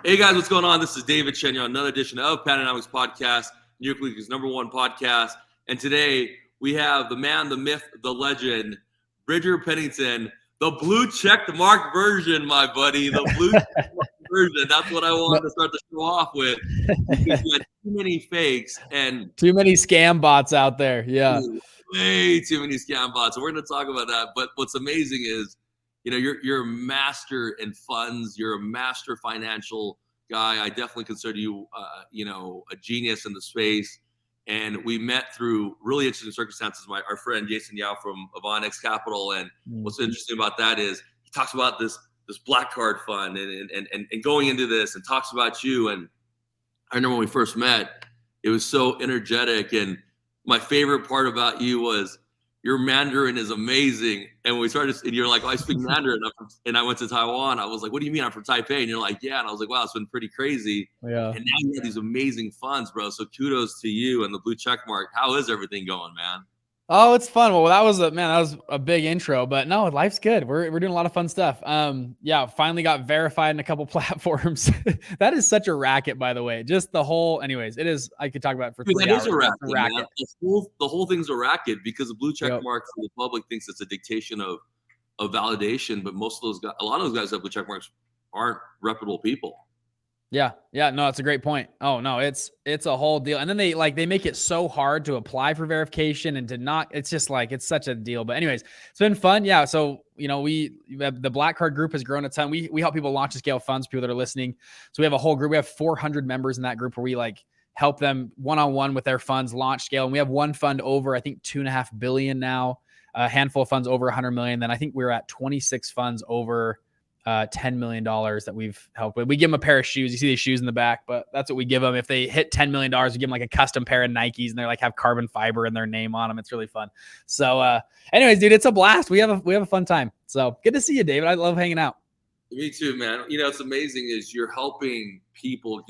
Hey guys, what's going on? This is David Chenyo, another edition of Pandanomics podcast, New York League's #1 podcast. And today we have the man, the myth, the legend, Bridger Pennington, the blue check mark version, my buddy, the blue check mark version. That's what I wanted to start the show off with, because you had too many fakes and too many scam bots out there. Yeah, way too many scam bots. So we're going to talk about that. But what's amazing is, you're a master in funds. You're a master financial guy. I definitely consider you, a genius in the space. And we met through really interesting circumstances. Our friend Jason Yao from Avant X Capital. And what's interesting about that is he talks about this black card fund and going into this, and talks about you. And I remember when we first met, it was so energetic. And my favorite part about you was your Mandarin is amazing. And when we started, and you're like, I speak Mandarin. And I went to Taiwan. I was like, what do you mean? I'm from Taipei. And you're like, yeah. And I was like, wow, it's been pretty crazy. Yeah. And now you have these amazing funds, bro. So kudos to you and the blue check mark. How is everything going, man? Oh, it's fun. Well, that was a big intro, but no, life's good. We're doing a lot of fun stuff. Finally got verified in a couple platforms. That is such a racket, by the way. Just the whole, anyways, it is. I could talk about it for 3 hours. That is a racket. The whole thing's a racket, because the blue check mark for the public thinks it's a dictation of validation, but most of those guys, a lot of those guys that have blue check marks aren't reputable people. Yeah. No, it's a great point. Oh no, it's a whole deal. And then they make it so hard to apply for verification and to not, it's just like, it's such a deal. But anyways, it's been fun. Yeah. So, the Black Card group has grown a ton. We help people launch and scale funds, people that are listening. So we have a whole group. We have 400 members in that group where we help them one-on-one with their funds, launch, scale. And we have one fund over, I think, $2.5 billion now, a handful of funds over 100 million. Then I think we're at 26 funds over $10 million that we've helped with. We give them a pair of shoes. You see these shoes in the back, but that's what we give them. If they hit $10 million, we give them a custom pair of Nikes, and they're have carbon fiber and their name on them. It's really fun. So anyways, dude, it's a blast. We have a fun time. So good to see you, David. I love hanging out. Me too, man. It's amazing is you're helping people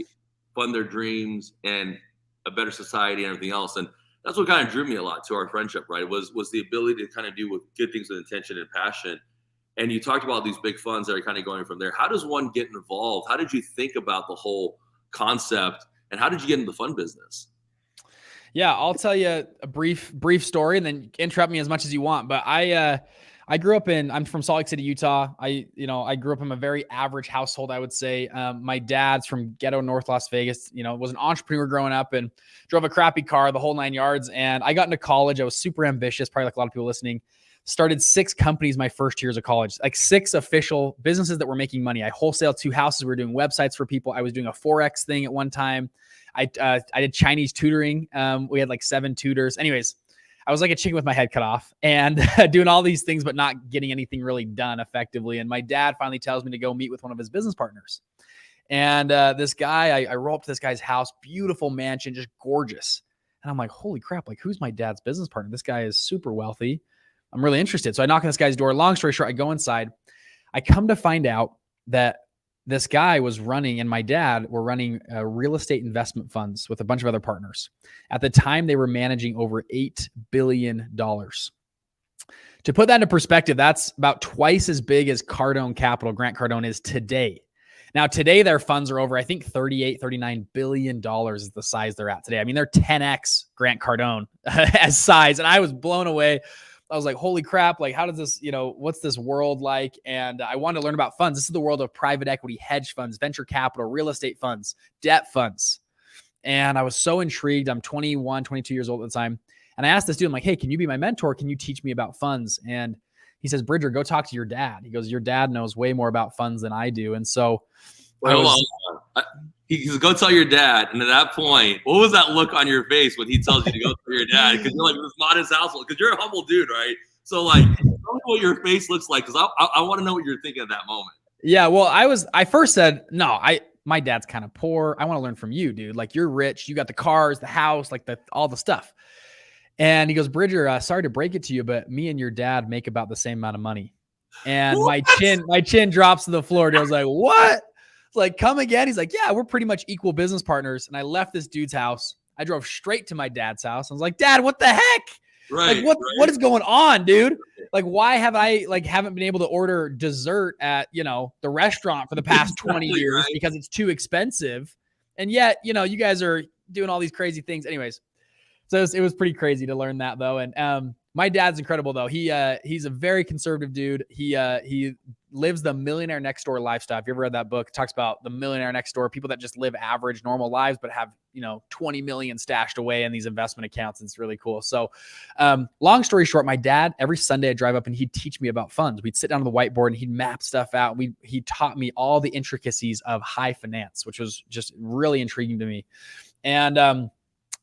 fund their dreams and a better society and everything else. And that's what kind of drew me a lot to our friendship, right? Was the ability to kind of do with good things with intention and passion. And you talked about these big funds that are kind of going from there. How does one get involved? How did you think about the whole concept, and how did you get into the fund business? Yeah, I'll tell you a brief story, and then interrupt me as much as you want. But I grew up I'm from Salt Lake City, Utah. I grew up in a very average household, I would say. My dad's from ghetto North Las Vegas, was an entrepreneur growing up and drove a crappy car, the whole 9 yards. And I got into college. I was super ambitious, probably like a lot of people listening. Started 6 companies my first years of college, 6 official businesses that were making money. I wholesaled 2 houses. We were doing websites for people. I was doing a Forex thing at one time. I did Chinese tutoring. We had 7 tutors. Anyways, I was like a chicken with my head cut off and doing all these things, but not getting anything really done effectively. And my dad finally tells me to go meet with one of his business partners. And this guy, I roll up to this guy's house, beautiful mansion, just gorgeous. And I'm like, holy crap, who's my dad's business partner? This guy is super wealthy. I'm really interested. So I knock on this guy's door. Long story short, I go inside. I come to find out that this guy was running, and my dad were running real estate investment funds with a bunch of other partners. At the time, they were managing over $8 billion. To put that into perspective, that's about twice as big as Cardone Capital, Grant Cardone, is today. Now, today, their funds are over, I think, $39 billion is the size they're at today. I mean, they're 10x Grant Cardone as size, and I was blown away. I was like, holy crap, how does this, what's this world like? And I wanted to learn about funds. This is the world of private equity, hedge funds, venture capital, real estate funds, debt funds. And I was so intrigued. I'm 21, 22 years old at the time. And I asked this dude, I'm like, hey, can you be my mentor? Can you teach me about funds? And he says, Bridger, go talk to your dad. He goes, your dad knows way more about funds than I do. And so he goes, go tell your dad. And at that point, what was that look on your face when he tells you to go tell your dad? Because you're this modest household, because you're a humble dude, right? So tell me what your face looks like, because I want to know what you're thinking at that moment. Yeah, well, I first said, no, my dad's kind of poor. I want to learn from you, dude. You're rich. You got the cars, the house, all the stuff. And he goes, Bridger, sorry to break it to you, but me and your dad make about the same amount of money. And my chin drops to the floor. And I was like, what? It's come again. He's like, yeah, we're pretty much equal business partners. And I left this dude's house. I drove straight to my dad's house. I was like, Dad, what the heck? Right. Like what is going on, dude? Right. Like, why have I haven't been able to order dessert at, the restaurant for the past 20 Exactly years right. because it's too expensive. And yet, you guys are doing all these crazy things. Anyways, so it was pretty crazy to learn that though. And my dad's incredible though. He's a very conservative dude. He lives the millionaire next door lifestyle. If you ever read that book, it talks about the millionaire next door, people that just live average, normal lives, but have 20 million stashed away in these investment accounts. And it's really cool. So, long story short, my dad, every Sunday I'd drive up and he'd teach me about funds. We'd sit down on the whiteboard and he'd map stuff out. He taught me all the intricacies of high finance, which was just really intriguing to me. And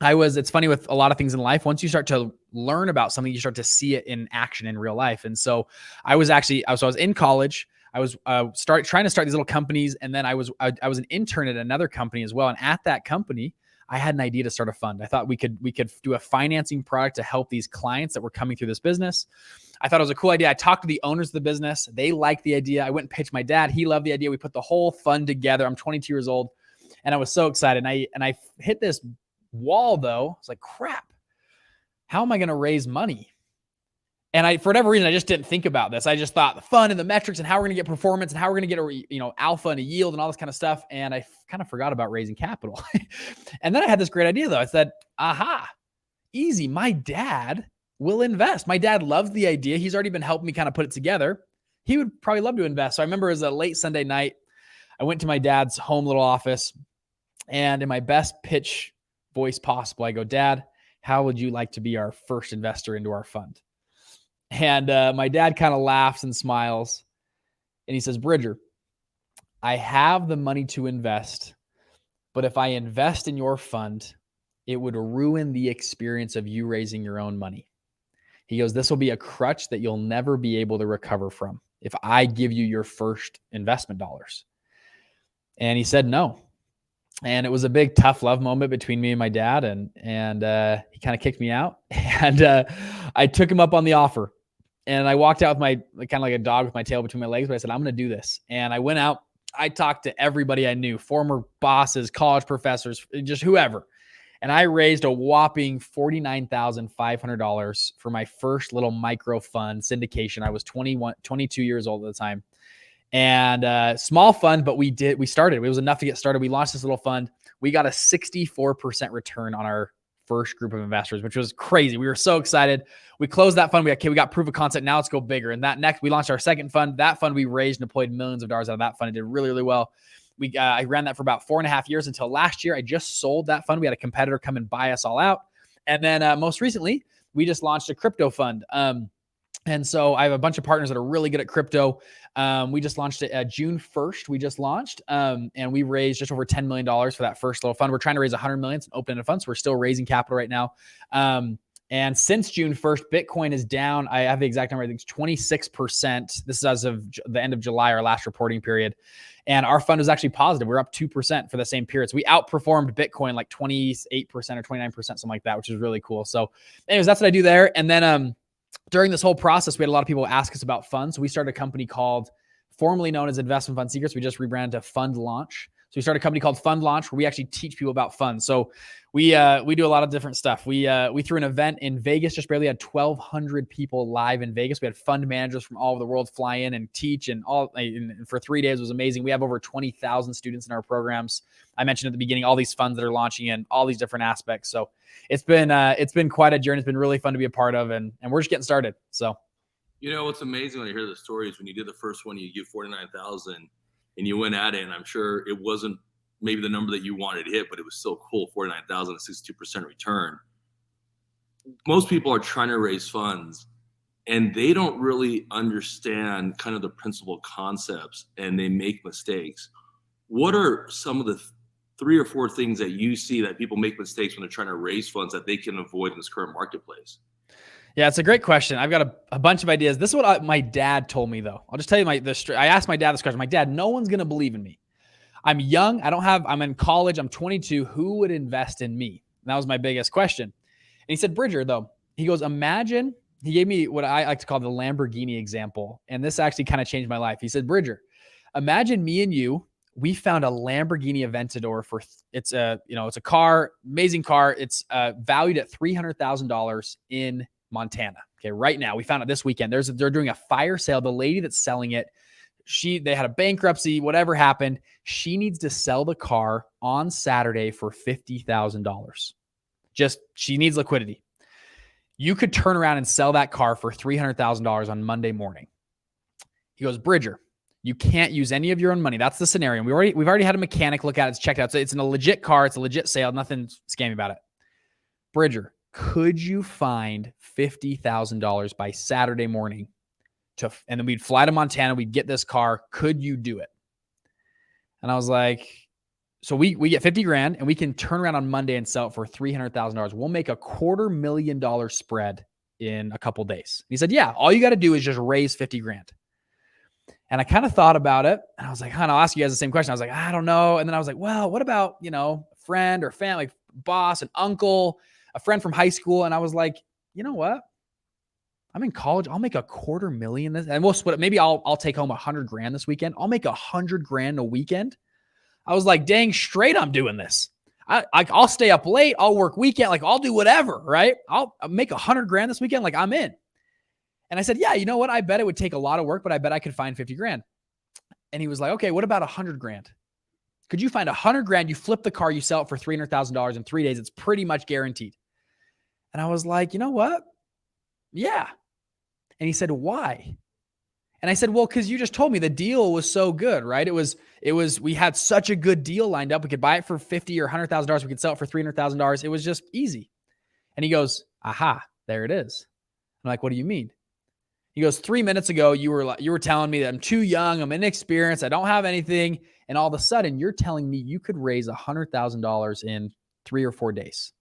it's funny with a lot of things in life. Once you start to learn about something, you start to see it in action in real life. And so I was in college. I was trying to start these little companies. And then I was an intern at another company as well. And at that company, I had an idea to start a fund. I thought we could do a financing product to help these clients that were coming through this business. I thought it was a cool idea. I talked to the owners of the business. They liked the idea. I went and pitched my dad. He loved the idea. We put the whole fund together. I'm 22 years old and I was so excited. And I hit this wall though. It's like, crap, how am I going to raise money? And for whatever reason, I just didn't think about this. I just thought the fun and the metrics and how we're going to get performance and how we're going to get alpha and a yield and all this kind of stuff. And I kind of forgot about raising capital. And then I had this great idea though. I said, aha, easy. My dad will invest. My dad loves the idea. He's already been helping me kind of put it together. He would probably love to invest. So I remember it was a late Sunday night. I went to my dad's home little office and in my best pitch voice possible, I go, Dad, how would you like to be our first investor into our fund? And my dad kind of laughs and smiles. And he says, Bridger, I have the money to invest, but if I invest in your fund, it would ruin the experience of you raising your own money. He goes, this will be a crutch that you'll never be able to recover from if I give you your first investment dollars. And he said, no. And it was a big tough love moment between me and my dad. And he kind of kicked me out. And I took him up on the offer. And I walked out with my kind of like a dog with my tail between my legs. But I said, I'm going to do this. And I went out. I talked to everybody I knew, former bosses, college professors, just whoever. And I raised a whopping $49,500 for my first little micro fund syndication. I was 22 years old at the time. And small fund, but we started. It was enough to get started. We launched this little fund. We got a 64% return on our first group of investors, which was crazy. We were so excited. We closed that fund. We got proof of concept. Now let's go bigger. And we launched our second fund. That fund we raised and deployed millions of dollars out of that fund. It did really, really well. I ran that for about 4.5 years until last year. I just sold that fund. We had a competitor come and buy us all out. And then most recently, we just launched a crypto fund. And so I have a bunch of partners that are really good at crypto. We just launched it June 1st. We just launched and we raised just over $10 million for that first little fund. We're trying to raise 100 million to open a fund. So we're still raising capital right now. And since June 1st, Bitcoin is down. I have the exact number. I think it's 26%. This is as of the end of July, our last reporting period. And our fund was actually positive. We're up 2% for the same period. So we outperformed Bitcoin like 28% or 29%, something like that, which is really cool. So anyways, that's what I do there. And then, during this whole process, we had a lot of people ask us about funds. So we started a company formerly known as Investment Fund Secrets. We just rebranded to Fund Launch. So we started a company called Fund Launch where we actually teach people about funds. So we do a lot of different stuff. We threw an event in Vegas, just barely had 1,200 people live in Vegas. We had fund managers from all over the world fly in and teach and for 3 days. It was amazing. We have over 20,000 students in our programs. I mentioned at the beginning, all these funds that are launching and all these different aspects. So it's been quite a journey. It's been really fun to be a part of and we're just getting started. So, What's amazing when I hear the stories, when you did the first one, you give 49,000 and you went at it. And I'm sure it wasn't maybe the number that you wanted to hit, but it was still cool. 49,000, a 62% return. Most people are trying to raise funds and they don't really understand kind of the principal concepts and they make mistakes. What are some of the 3 or 4 things that you see that people make mistakes when they're trying to raise funds that they can avoid in this current marketplace? Yeah, it's a great question. I've got a bunch of ideas. This is what my dad told me, though. I'll just tell you I asked my dad this question. My dad, no one's going to believe in me. I'm young. I'm in college. I'm 22. Who would invest in me? And that was my biggest question. And he said, Bridger, though, he goes, imagine, he gave me what I like to call the Lamborghini example. And this actually kind of changed my life. He said, Bridger, imagine me and you, we found a Lamborghini Aventador it's a car, amazing car. It's valued at $300,000 in Montana. Okay. Right now, we found out this weekend, they're doing a fire sale. The lady that's selling it, they had a bankruptcy, whatever happened. She needs to sell the car on Saturday for $50,000. She needs liquidity. You could turn around and sell that car for $300,000 on Monday morning. He goes, Bridger, you can't use any of your own money. That's the scenario. We've already had a mechanic look at it. It's checked out. So it's a legit car. It's a legit sale. Nothing scammy about it. Bridger, could you find $50,000 by Saturday morning and then we'd fly to Montana. We'd get this car. Could you do it? And I was like, so we get 50 grand and we can turn around on Monday and sell it for $300,000. We'll make a $250,000 spread in a couple days. And he said, yeah, all you got to do is just raise 50 grand. And I kind of thought about it and I was like, I'll ask you guys the same question. I was like, I don't know. And then I was like, well, what about, a friend or family, boss, an uncle, a friend from high school? And I was like, you know what? I'm in college. I'll make $250,000 this, and we'll split it. Maybe I'll take home 100 grand this weekend. I'll make 100 grand a weekend. I was like, dang straight, I'm doing this. I'll stay up late. I'll work weekend. Like I'll do whatever, right? I'll make 100 grand this weekend. Like I'm in. And I said, yeah, you know what? I bet it would take a lot of work, but I bet I could find 50 grand. And he was like, okay, what about 100 grand? Could you find 100 grand? You flip the car, you sell it for $300,000 in 3 days. It's pretty much guaranteed. And I was like, you know what? Yeah. And he said, why? And I said, well, because you just told me the deal was so good, right? We had such a good deal lined up. We could buy it for $50,000 or $100,000. We could sell it for $300,000. It was just easy. And he goes, aha, there it is. I'm like, what do you mean? He goes, 3 minutes ago, you were telling me that I'm too young, I'm inexperienced, I don't have anything. And all of a sudden you're telling me you could raise $100,000 in 3 or 4 days.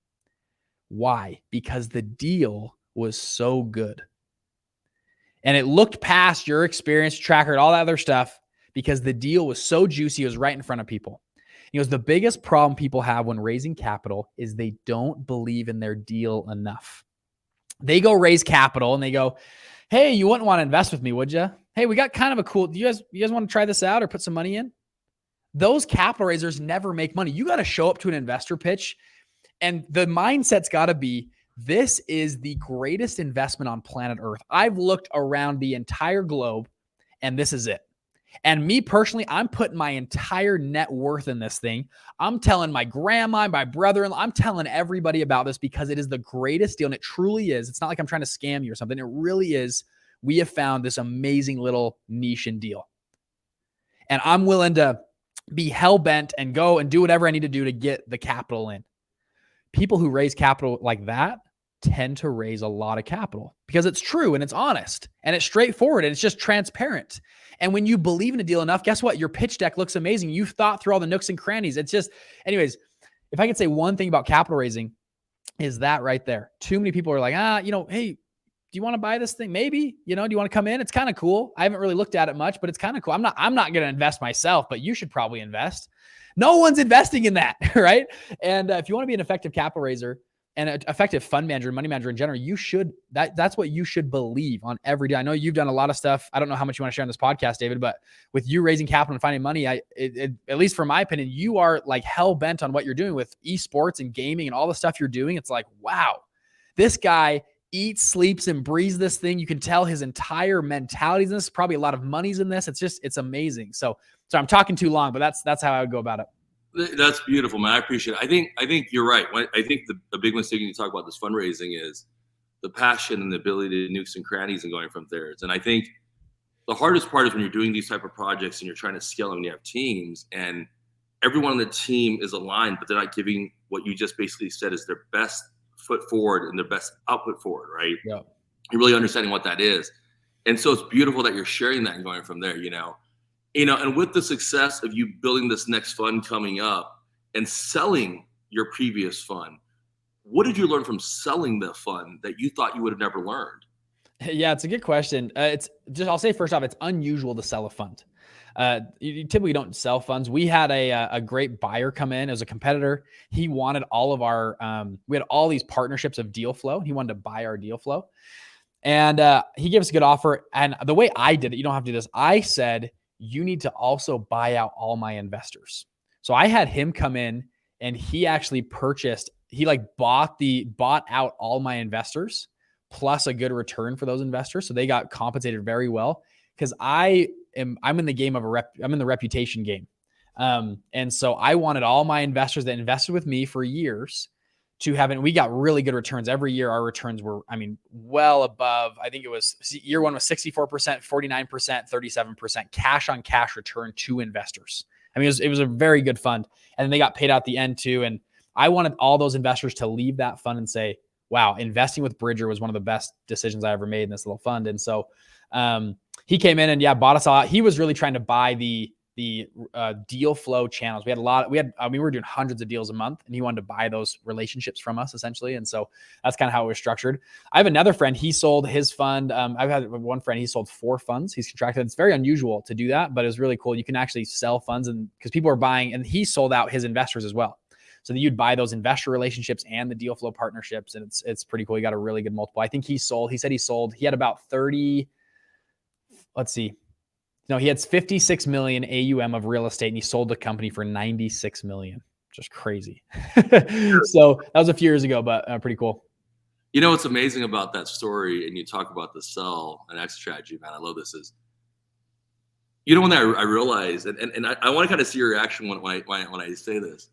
Why? Because the deal was so good. And it looked past your experience tracker and all that other stuff because the deal was so juicy. It was right in front of people. He goes, the biggest problem people have when raising capital is they don't believe in their deal enough. They go raise capital and they go, hey, you wouldn't want to invest with me, would you? Hey, we got kind of a cool, do you guys want to try this out or put some money in? Those capital raisers never make money. You got to show up to an investor pitch and the mindset's got to be, this is the greatest investment on planet Earth. I've looked around the entire globe and this is it. And me personally, I'm putting my entire net worth in this thing. I'm telling my grandma, my brother-in-law, I'm telling everybody about this because it is the greatest deal. And it truly is. It's not like I'm trying to scam you or something. It really is. We have found this amazing little niche and deal. And I'm willing to be hell-bent and go and do whatever I need to do to get the capital in. People who raise capital like that tend to raise a lot of capital because it's true and it's honest and it's straightforward and it's just transparent. And when you believe in a deal enough, guess what? Your pitch deck looks amazing. You've thought through all the nooks and crannies. It's just, anyways, if I could say one thing about capital raising is that right there. Too many people are like, hey, do you want to buy this thing? Maybe, do you want to come in? It's kind of cool. I haven't really looked at it much, but it's kind of cool. I'm not going to invest myself, but you should probably invest. No one's investing in that, right? And if you want to be an effective capital raiser, and an effective fund manager, money manager in general, you should, that's what you should believe on every day. I know you've done a lot of stuff. I don't know how much you want to share on this podcast, David, but with you raising capital and finding money, at least from my opinion, you are like hell bent on what you're doing with esports and gaming and all the stuff you're doing. It's like, wow, this guy eats, sleeps, and breathes this thing. You can tell his entire mentality in this, probably a lot of money's in this. It's amazing. So I'm talking too long, but that's how I would go about it. That's beautiful, man. I appreciate it. I think you're right. I think the big mistake when you talk about this fundraising is the passion and the ability to nukes and crannies and going from there. And I think the hardest part is when you're doing these type of projects and you're trying to scale and you have teams and everyone on the team is aligned, but they're not giving what you just basically said is their best foot forward and their best output forward, right? Yeah. You're really understanding what that is. And so it's beautiful that you're sharing that and going from there, and with the success of you building this next fund coming up and selling your previous fund, what did you learn from selling the fund that you thought you would have never learned? Yeah, it's a good question. I'll say first off, it's unusual to sell a fund. You typically don't sell funds. We had a great buyer come in as a competitor. He wanted all of our, we had all these partnerships of deal flow. He wanted to buy our deal flow. And he gave us a good offer. And the way I did it, you don't have to do this. I said, you need to also buy out all my investors. So I had him come in and he actually bought out all my investors, plus a good return for those investors. So they got compensated very well because I'm in the game of I'm in the reputation game. And so I wanted all my investors that invested with me for years to have, and we got really good returns every year. Our returns were, well above, I think it was year one was 64%, 49%, 37% cash on cash return to investors. It was a very good fund. And then they got paid out at the end too. And I wanted all those investors to leave that fund and say, wow, investing with Bridger was one of the best decisions I ever made in this little fund. And so he came in and bought us all out. He was really trying to buy the deal flow channels. We were doing hundreds of deals a month, and he wanted to buy those relationships from us essentially. And so that's kind of how it was structured. I have another friend, he sold his fund. I've had one friend, he sold 4 funds. He's contracted. It's very unusual to do that, but it was really cool. You can actually sell funds, and because people are buying, and he sold out his investors as well. So that you'd buy those investor relationships and the deal flow partnerships. And it's pretty cool. He got a really good multiple. I think he had about 30, he had 56 million AUM of real estate, and he sold the company for 96 million. Just crazy. So that was a few years ago, but pretty cool. You know what's amazing about that story, and you talk about the sell and exit strategy, man, I love this, is, when I realized, and I want to kind of see your reaction when I say this.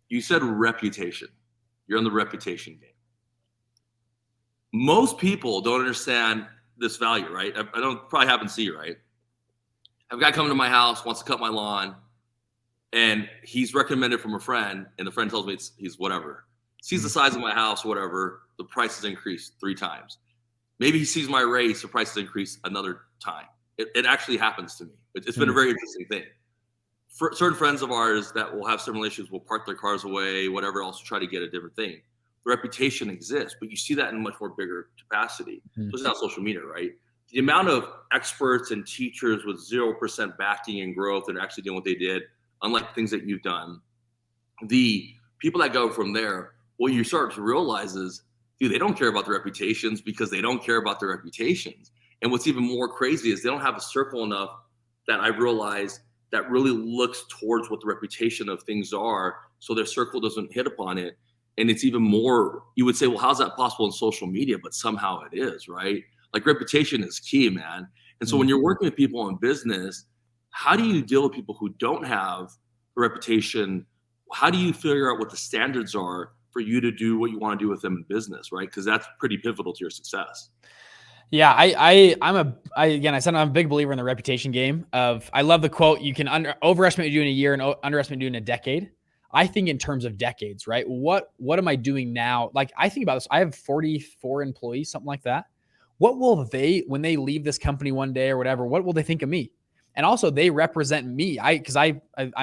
You said reputation. You're on the reputation game. Most people don't understand this value, right? I don't probably happen to see you, right? I've got coming to my house, wants to cut my lawn, and he's recommended from a friend, and the friend tells me he's whatever. Sees the size of my house, whatever, the price has increased 3 times. Maybe he sees my race, the price has increased another time. It actually happens to me. It's been a very interesting thing. For certain friends of ours that will have similar issues will park their cars away, whatever else, try to get a different thing. The reputation exists, but you see that in much more bigger capacity. So it's not social media, right? The amount of experts and teachers with 0% backing and growth and actually doing what they did, unlike things that you've done, the people that go from there, what you start to realize is, dude, they don't care about their reputations because they don't care about their reputations. And what's even more crazy is they don't have a circle enough that I've realized that really looks towards what the reputation of things are, so their circle doesn't hit upon it. And it's even more, you would say, well, how's that possible in social media? But somehow it is, right? Like, reputation is key, man. And so when you're working with people in business, how do you deal with people who don't have a reputation? How do you figure out what the standards are for you to do what you want to do with them in business, right? Because that's pretty pivotal to your success. Yeah, I'm a big believer in the reputation game. I love the quote, you can overestimate what you do in a year and underestimate what you do in a decade. I think in terms of decades, right? What am I doing now? Like, I think about this. I have 44 employees, something like that. What will when they leave this company one day or whatever, what will they think of me? And also, they represent me. Because I'm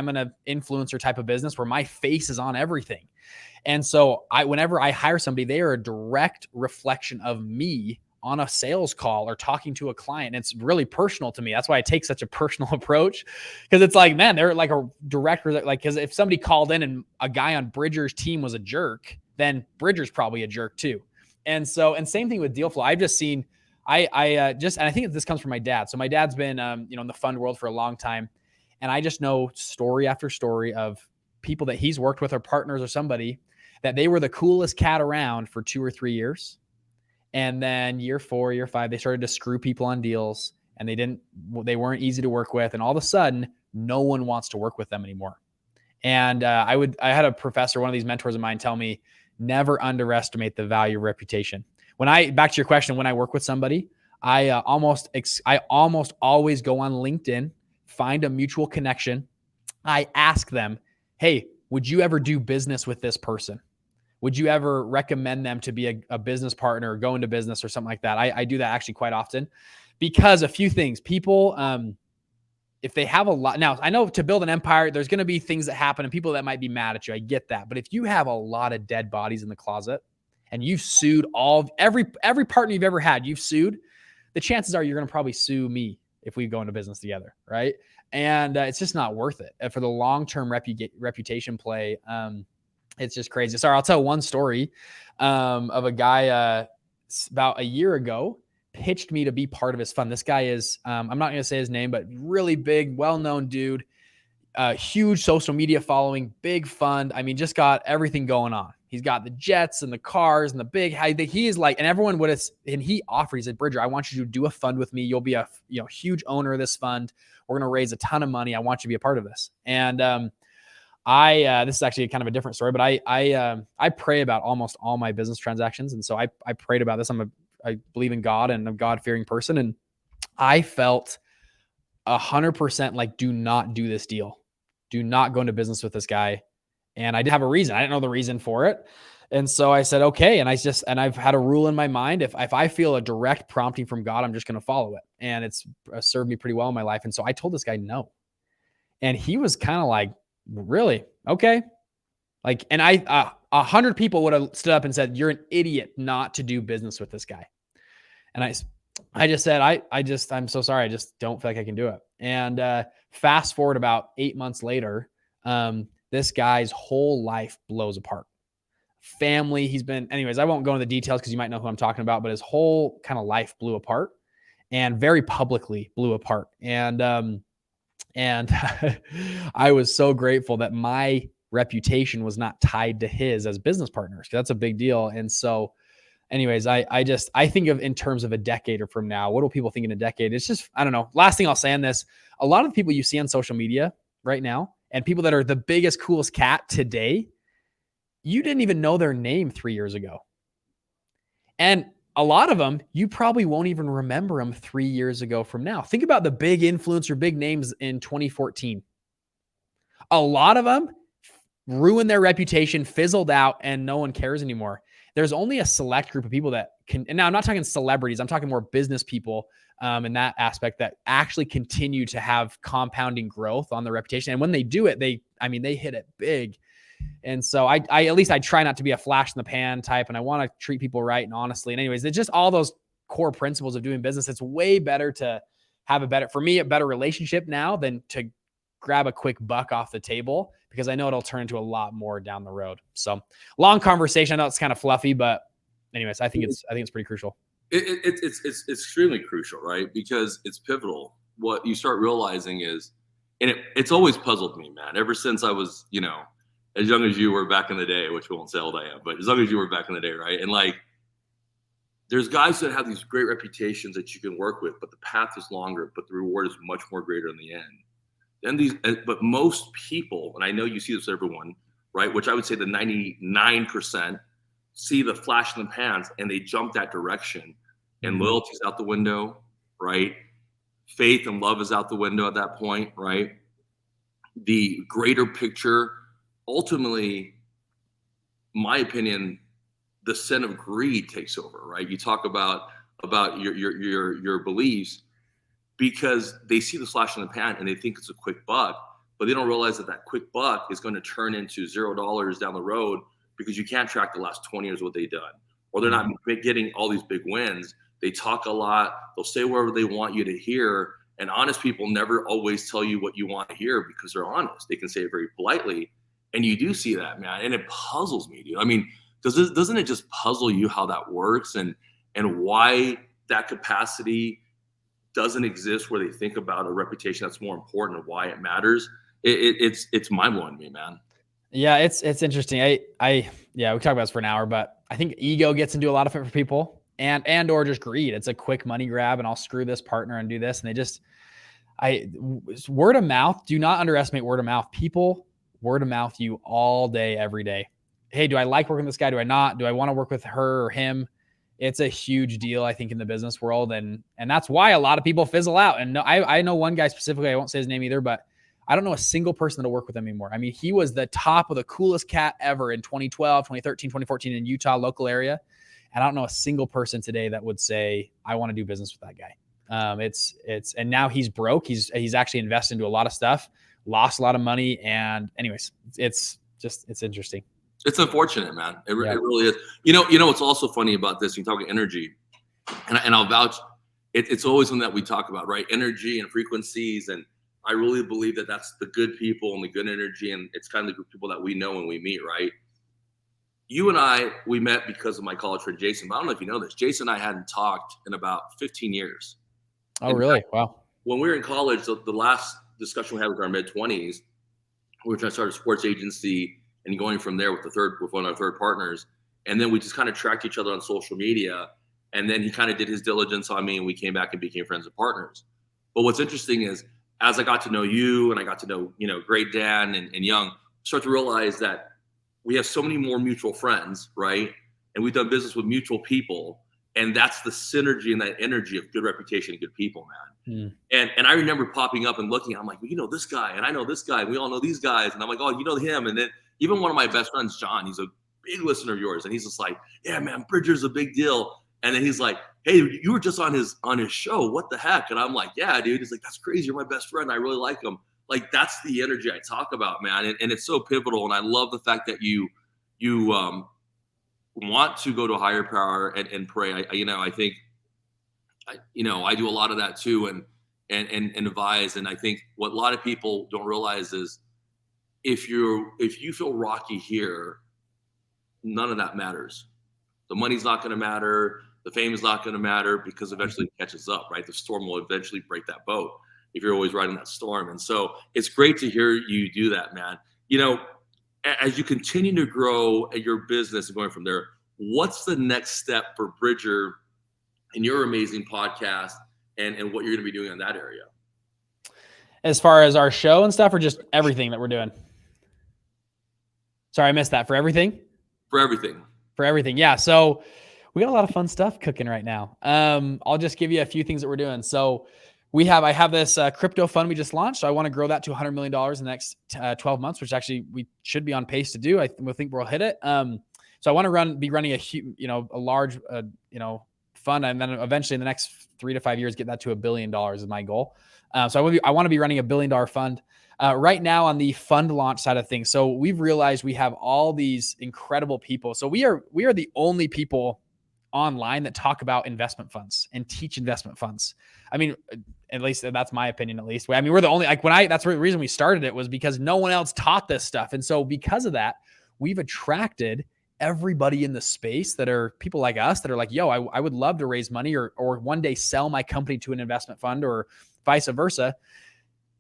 in an influencer type of business where my face is on everything. And so whenever I hire somebody, they are a direct reflection of me on a sales call or talking to a client. It's really personal to me. That's why I take such a personal approach, because it's like, man, they're like a director that, like, because if somebody called in and a guy on Bridger's team was a jerk, then Bridger's probably a jerk too. And same thing with deal flow. I've just seen, and I think this comes from my dad. So my dad's been, in the fund world for a long time. And I just know story after story of people that he's worked with or partners or somebody that they were the coolest cat around for 2 or 3 years. And then year 4, year 5, they started to screw people on deals, and they weren't easy to work with. And all of a sudden, no one wants to work with them anymore. And I had a professor, one of these mentors of mine, tell me, never underestimate the value of reputation. Back to your question, when I work with somebody, I almost always go on LinkedIn, find a mutual connection. I ask them, hey, would you ever do business with this person? Would you ever recommend them to be a business partner or go into business or something like that? I do that actually quite often, because a few things. People, if they have a lot, now I know to build an empire, there's going to be things that happen and people that might be mad at you. I get that. But if you have a lot of dead bodies in the closet and you've sued every partner you've ever had, you've sued, the chances are you're going to probably sue me if we go into business together, right? And it's just not worth it for the long-term reputation play. It's just crazy. Sorry, I'll tell one story of a guy about a year ago pitched me to be part of his fund. This guy is, I'm not going to say his name, but really big, well-known dude, huge social media following, big fund. Just got everything going on. He's got the jets and the cars and the big, he is like, and everyone would have, and he offered, he said, Bridger, I want you to do a fund with me. You'll be a huge owner of this fund. We're going to raise a ton of money. I want you to be a part of this. And this is actually kind of a different story, but I pray about almost all my business transactions. And so I prayed about this. I believe in God and I'm a God-fearing person. And I felt 100% like, do not do this deal. Do not go into business with this guy. And I didn't have a reason. I didn't know the reason for it. And so I said, okay. And I've had a rule in my mind. If I feel a direct prompting from God, I'm just going to follow it. And it's served me pretty well in my life. And so I told this guy no. And he was kind of like, really? Okay. Like, and 100 people would have stood up and said, you're an idiot not to do business with this guy. And I just said, I'm so sorry. I just don't feel like I can do it. And fast forward about 8 months later, this guy's whole life blows apart. Family, anyways, I won't go into the details because you might know who I'm talking about, but his whole kind of life blew apart and very publicly blew apart. And I was so grateful that my reputation was not tied to his as business partners, because that's a big deal. And so anyways, I think of in terms of a decade or from now, what do people think in a decade? It's just, I don't know. Last thing I'll say on this, a lot of the people you see on social media right now and people that are the biggest, coolest cat today, you didn't even know their name 3 years ago. And a lot of them, you probably won't even remember them 3 years ago from now. Think about the big influencer, big names in 2014. A lot of them ruined their reputation, fizzled out, and no one cares anymore. There's only a select group of people that can, and now I'm not talking celebrities, I'm talking more business people in that aspect that actually continue to have compounding growth on their reputation. And when they do it, they hit it big. And so I at least I try not to be a flash in the pan type, and I want to treat people right and honestly. And anyways, it's just all those core principles of doing business. It's way better to have a better relationship now than to grab a quick buck off the table, because I know it'll turn into a lot more down the road. So long conversation. I know it's kind of fluffy, but anyways, I think it's pretty crucial. It's extremely crucial, right? Because it's pivotal. What you start realizing is, and it's always puzzled me, man, ever since I was, as young as you were back in the day, which we won't say how old I am, but as young as you were back in the day, right? And like, there's guys that have these great reputations that you can work with, but the path is longer, but the reward is much more greater in the end. But most people, and I know you see this with everyone, right? Which I would say the 99% see the flash in the pans and they jump that direction, and loyalty's out the window, right? Faith and love is out the window at that point, right? The greater picture, ultimately, my opinion, the sin of greed takes over, right? You talk about your beliefs, because they see the flash in the pan and they think it's a quick buck, but they don't realize that quick buck is going to turn into $0 down the road, because you can't track the last 20 years what they've done, or they're not getting all these big wins. They talk a lot. They'll say whatever they want you to hear. And honest people never always tell you what you want to hear, because they're honest. They can say it very politely. And you do see that, man. And it puzzles me, dude. I mean, doesn't it just puzzle you how that works, and why that capacity doesn't exist, where they think about a reputation that's more important and why it matters? It's mind-blowing to me, man. Yeah, it's interesting. We talk about this for an hour, but I think ego gets into a lot of it for people, and or just greed. It's a quick money grab, and I'll screw this partner and do this. And word of mouth, do not underestimate word of mouth. People word of mouth you all day, every day. Hey, do I like working with this guy? Do I not? Do I want to work with her or him? It's a huge deal, I think, in the business world. And that's why a lot of people fizzle out. And I know one guy specifically, I won't say his name either, but I don't know a single person that'll work with him anymore. I mean, he was the top of the coolest cat ever in 2012, 2013, 2014 in Utah, local area. And I don't know a single person today that would say, I want to do business with that guy. And now he's broke. He's actually invested into a lot of stuff, lost a lot of money. And anyways, it's interesting. It's unfortunate, man. It really is. You know what's also funny about this? You talk about energy, and I'll vouch. It's always something that we talk about, right? Energy and frequencies, and I really believe that that's the good people and the good energy, and it's kind of the group of people that we know when we meet, right? You and we met because of my college friend Jason. But I don't know if you know this. Jason and I hadn't talked in about 15 years. Oh, really? Wow. When we were in college, the last discussion we had was our mid-20s. We were trying to start a sports agency. and going from there with one of our third partners. And then we just kind of tracked each other on social media. And then he kind of did his diligence on me, and we came back and became friends and partners. But what's interesting is, as I got to know you and I got to know, great Dan and Young, start to realize that we have so many more mutual friends, right? And we've done business with mutual people. And that's the synergy and that energy of good reputation and good people, man. And I remember popping up and looking, I'm like, well, you know this guy, and I know this guy, and we all know these guys. And I'm like, oh, you know him. And then even one of my best friends, John, he's a big listener of yours. And he's just like, yeah, man, Bridger's a big deal. And then he's like, hey, you were just on his show. What the heck? And I'm like, yeah, dude. He's like, that's crazy. You're my best friend. I really like him. Like, that's the energy I talk about, man. And it's so pivotal. And I love the fact that you want to go to a higher power and pray. I think, I do a lot of that too, and advise. And I think what a lot of people don't realize is if you feel rocky here, none of that matters. The money's not going to matter. The fame is not going to matter, because eventually it catches up, right? The storm will eventually break that boat if you're always riding that storm. And so it's great to hear you do that, man. As you continue to grow at your business and going from there, what's the next step for Bridger and your amazing podcast and what you're going to be doing in that area? As far as our show and stuff, or just everything that we're doing? Sorry, I missed that. For everything? For everything. For everything. Yeah. So we got a lot of fun stuff cooking right now. I'll just give you a few things that we're doing. So I have this crypto fund we just launched. So I want to grow that to $100 million in the next 12 months, which actually we should be on pace to do. I think we'll hit it. So I want to be running a large, fund. And then eventually in the next 3 to 5 years, get that to $1 billion is my goal. So I want to be running $1 billion fund right now on the fund launch side of things. So we've realized we have all these incredible people. So we are the only people online that talk about investment funds and teach investment funds. I mean, at least that's my opinion, at least. I mean, we're the only, that's the reason we started it, was because no one else taught this stuff. And so because of that, we've attracted everybody in the space that are people like us that are like, yo, I would love to raise money or one day sell my company to an investment fund or vice versa.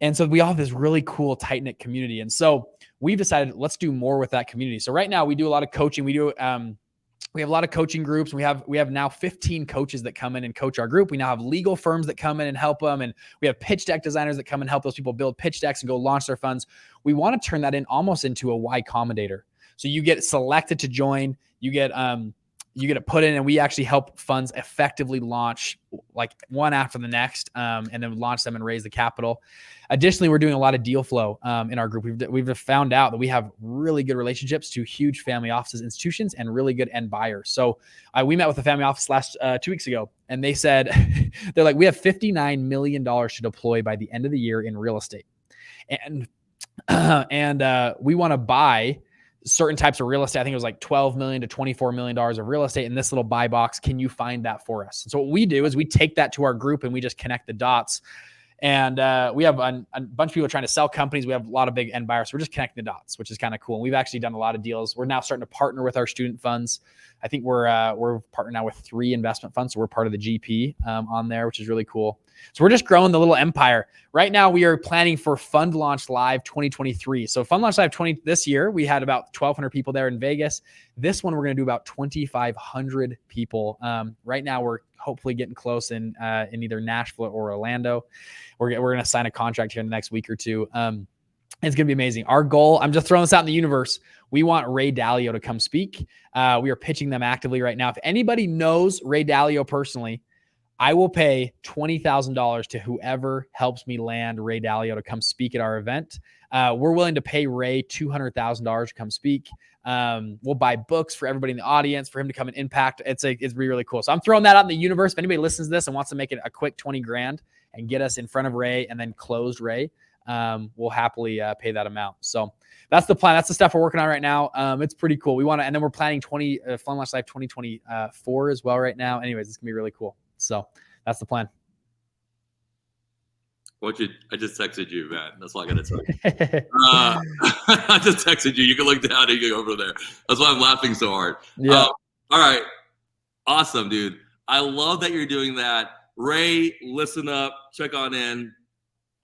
And so we all have this really cool, tight-knit community. And so we've decided, let's do more with that community. So right now we do a lot of coaching. We have a lot of coaching groups. We have now 15 coaches that come in and coach our group. We now have legal firms that come in and help them. And we have pitch deck designers that come and help those people build pitch decks and go launch their funds. We want to turn that almost into a Y Combinator. So you get selected to join, you get it put in, and we actually help funds effectively launch like one after the next, and then launch them and raise the capital. Additionally, we're doing a lot of deal flow in our group. We've found out that we have really good relationships to huge family offices, institutions, and really good end buyers. So we met with the family office last 2 weeks ago, and they said, they're like, we have $59 million to deploy by the end of the year in real estate. And we want to buy certain types of real estate. I think it was like $12 million to $24 million of real estate in this little buy box. Can you find that for us? And so what we do is we take that to our group and we just connect the dots. And we have a bunch of people trying to sell companies. We have a lot of big end buyers. So we're just connecting the dots, which is kind of cool. And we've actually done a lot of deals. We're now starting to partner with our student funds. I think we're partnering now with 3 investment funds. So we're part of the GP on there, which is really cool. So we're just growing the little empire. Right now, we are planning for Fund Launch Live 2023. So Fund Launch Live this year, we had about 1,200 people there in Vegas. This one, we're going to do about 2,500 people. Right now, we're hopefully getting close in either Nashville or Orlando. We're going to sign a contract here in the next week or two. It's going to be amazing. Our goal, I'm just throwing this out in the universe. We want Ray Dalio to come speak. We are pitching them actively right now. If anybody knows Ray Dalio personally, I will pay $20,000 to whoever helps me land Ray Dalio to come speak at our event. We're willing to pay Ray $200,000 to come speak. We'll buy books for everybody in the audience for him to come and impact. It's really cool. So I'm throwing that out in the universe. If anybody listens to this and wants to make it a quick 20 grand and get us in front of Ray and then close Ray, we'll happily pay that amount. So that's the plan. That's the stuff we're working on right now. It's pretty cool. And then we're planning Fund Launch Live 2024 as well right now. Anyways, it's gonna be really cool. So that's the plan. I just texted you, man. That's all I got to tell you. I just texted you. You can look down and you can go over there. That's why I'm laughing so hard. Yeah. All right. Awesome, dude. I love that you're doing that. Ray, listen up. Check on in.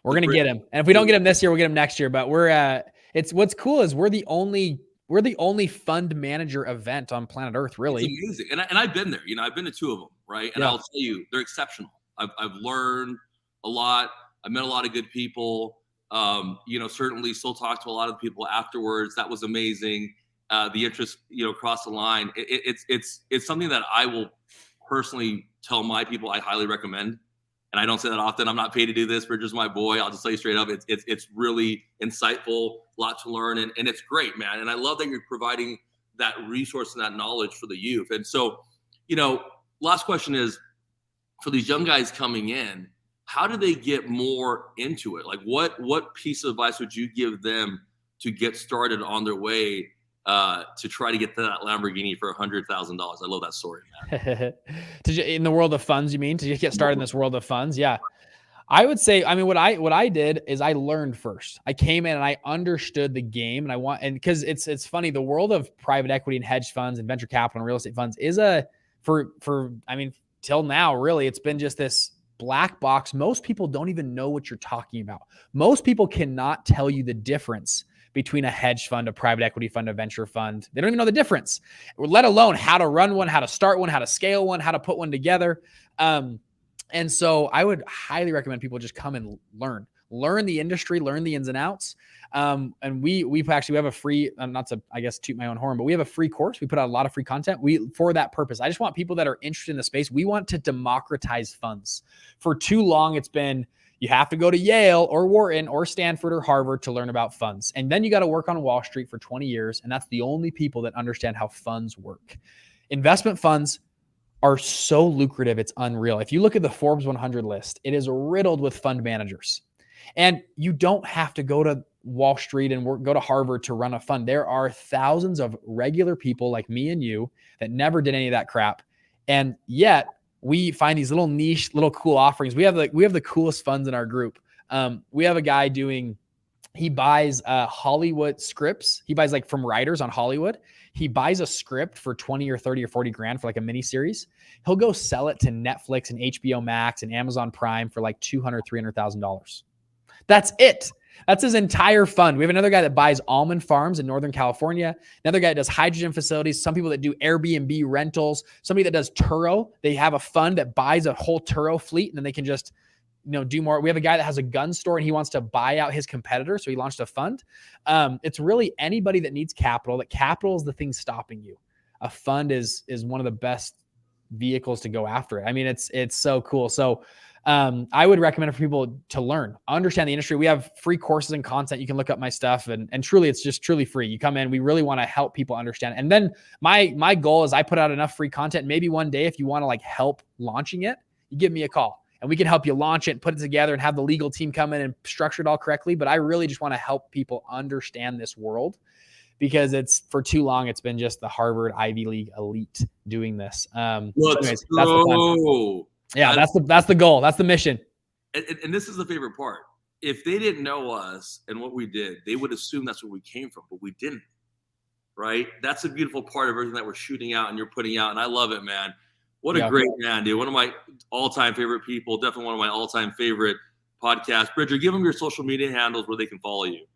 We're going to get him. And if we don't get him this year, we'll get him next year. But what's cool is we're the only we're the only fund manager event on planet Earth, really. It's amazing. And I've been there, I've been to 2 of them, right? And Yeah. I'll tell you, they're exceptional. I've learned a lot. I met a lot of good people. Certainly still talk to a lot of people afterwards. That was amazing. The interest, across the line. It's something that I will personally tell my people I highly recommend. And I don't say that often. I'm not paid to do this. Bridger's my boy. I'll just tell you straight up. It's really insightful, a lot to learn, and it's great, man. And I love that you're providing that resource and that knowledge for the youth. And so, last question is, for these young guys coming in, how do they get more into it? Like, what piece of advice would you give them to get started on their way to try to get to that Lamborghini for $100,000? I love that story, man. In the world of funds, you mean, to get started in this world of funds? Yeah. I would say, what I did is I learned first. I came in and I understood the game, and because it's funny, the world of private equity and hedge funds and venture capital and real estate funds is till now, really, it's been just this black box. Most people don't even know what you're talking about. Most people cannot tell you the difference between a hedge fund, a private equity fund, a venture fund. They don't even know the difference, let alone how to run one, how to start one, how to scale one, how to put one together. And so I would highly recommend people just come and learn the industry, learn the ins and outs. And we have a free, not to, I guess, toot my own horn, but we have a free course. We put out a lot of free content for that purpose. I just want people that are interested in the space. We want to democratize funds. For too long, it's been, you have to go to Yale or Wharton or Stanford or Harvard to learn about funds. And then you got to work on Wall Street for 20 years. And that's the only people that understand how funds work. Investment funds are so lucrative, it's unreal. If you look at the Forbes 100 list, it is riddled with fund managers. And you don't have to go to Wall Street and go to Harvard to run a fund. There are thousands of regular people like me and you that never did any of that crap. And yet we find these little niche, little cool offerings. We have the coolest funds in our group. We have a guy he buys Hollywood scripts. He buys from writers on Hollywood. He buys a script for 20 or 30 or 40 grand for a mini series. He'll go sell it to Netflix and HBO Max and Amazon Prime for $200,000, $300,000. That's it. That's his entire fund. We have another guy that buys almond farms in Northern California. Another guy that does hydrogen facilities. Some people that do Airbnb rentals. Somebody that does Turo. They have a fund that buys a whole Turo fleet and then they can just do more. We have a guy that has a gun store and he wants to buy out his competitor. So he launched a fund. It's really anybody that needs capital. That capital is the thing stopping you. A fund is one of the best vehicles to go after it. It's so cool. So I would recommend it for people to learn, understand the industry. We have free courses and content. You can look up my stuff and truly, it's just truly free. You come in, we really want to help people understand. And then my goal is I put out enough free content. Maybe one day, if you want to help launching it, you give me a call and we can help you launch it, put it together and have the legal team come in and structure it all correctly. But I really just want to help people understand this world because for too long, it's been just the Harvard Ivy League elite doing this. Anyways, that's the plan. Yeah, that's the goal. That's the mission. And this is the favorite part. If they didn't know us and what we did, they would assume that's where we came from, but we didn't, right? That's a beautiful part of everything that we're shooting out and you're putting out. And I love it, man. What a great man, dude. One of my all-time favorite people. Definitely one of my all-time favorite podcasts. Bridger, give them your social media handles where they can follow you.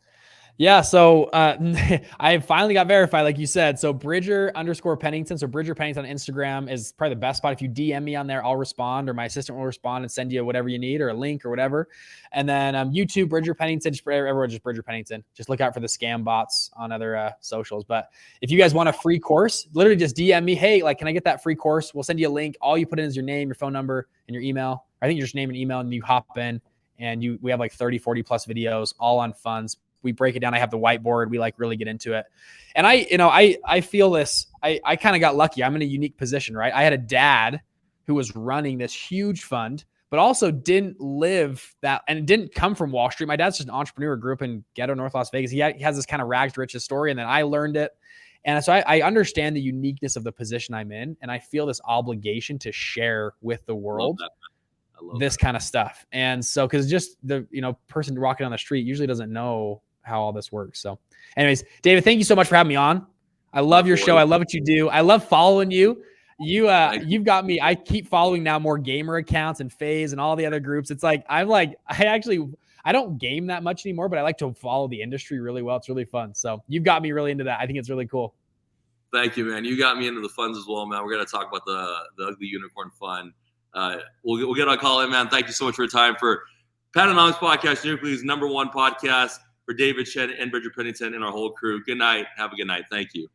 Yeah, so I finally got verified, like you said. So Bridger_Pennington. So Bridger Pennington on Instagram is probably the best spot. If you DM me on there, I'll respond, or my assistant will respond and send you whatever you need, or a link or whatever. And then YouTube, Bridger Pennington. Everyone just Bridger Pennington. Just look out for the scam bots on other socials. But if you guys want a free course, literally just DM me. Hey, can I get that free course? We'll send you a link. All you put in is your name, your phone number, and your email. I think just name and email, and you hop in. And we have 30, 40 plus videos, all on funds. We break it down. I have the whiteboard. We really get into it. And I feel this, I kind of got lucky. I'm in a unique position, right? I had a dad who was running this huge fund, but also didn't live that, and it didn't come from Wall Street. My dad's just an entrepreneur, grew up in ghetto North Las Vegas. He has this kind of rags to riches story. And then I learned it. And so I understand the uniqueness of the position I'm in. And I feel this obligation to share with the world this kind of stuff. And so, cause just the, person walking on the street usually doesn't know how all this works. So anyways, David, thank you so much for having me on. I love your show. I love what you do. I love following you. You've got me. I keep following now more gamer accounts and FaZe and all the other groups. It's I don't game that much anymore, but I like to follow the industry really well. It's really fun. So you've got me really into that. I think it's really cool. Thank you, man. You got me into the funds as well, man. We're going to talk about the Ugly Unicorn Fund. We'll get on call in, man. Thank you so much for your time. For Pandanomics Podcast, Nucleus #1 podcast, for David Shen and Bridger Pennington and our whole crew. Good night. Have a good night. Thank you.